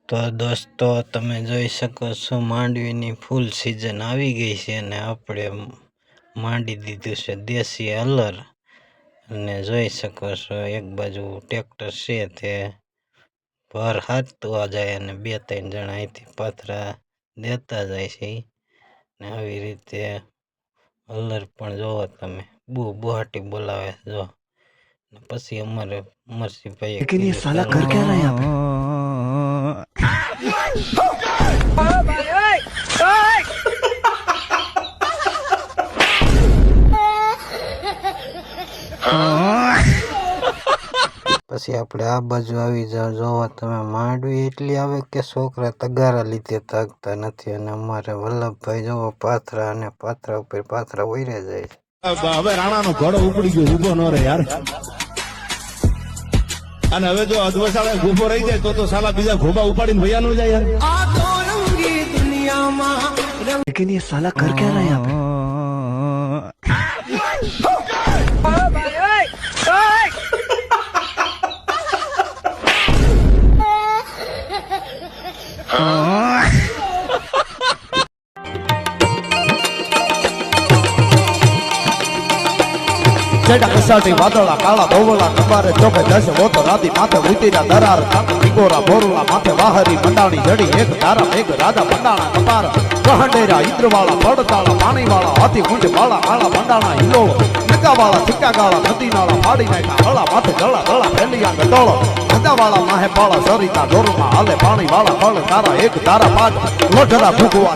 તો દોસ્તો તમે જોઈ શકો છો માંડવીની ફૂલ સિઝન આવી ગઈ છે અને આપણે માંડી દીધું છે દેશી હલર અને જોઈ શકો છો એક બાજુ ટ્રેક્ટર છે તે ભર હાથવા જાય અને 2-3 જણા અહીંથી પાથરા દેતા જાય છે ને આવી રીતે હલર પણ જોવો તમે બુહાટી બોલાવે જો પછી અમારે અમરસિંહભાઈએ કીધું સાલા કર क्या रहा है यहाँ पे પછી આપણે આ બાજુ આવી જાવ જોવા તમે માંડવી એટલી આવે કે છોકરા તગારા લીધે તાકતા નથી અને અમારે વલ્લભભાઈ જોવો પાથરા અને પાથરા ઉપર પાથરા વૈરે જાય હવે રાણાનો ઘોડો ઉપડી ગયો ઊભો ન રહે યાર અને હવે જો અધવસાળે ઊભો રહી જાય તો સાલા બીજા ઘોબા ઉપાડીને ભૈયા નો જાય યાર આ તો રંગી દુનિયામાં लेकिन ये साला कर क्या रहा है यहाँ ચડા કસાટી વાદળા કાળા ધોવલા કબારે ચોકે દસ વોતો રાધી માથે ઉતીરા દરાર ટીકોરા બોરલા માથે વાહરી મંડાણી જડી એક તારા મેઘ રાજા મંડાણા કપાર વહંડેરા ઇન્દ્રવાળા પડતાળા પાણીવાળા હાથી ગુંજ વાળા કાળા મંડાણા હિલો નગાવાળા સિક્કા ગાળા નદી નાળા ફાડી નાખ્યા હળા માથે ગળા ગળા ફેલિયા ગટોળો નગાવાળા માહે પાળા સરિતા દોરમાં હાલે પાણી વાળા ફળ તારા એક તારા પાંચ લોઢરા ભૂગવા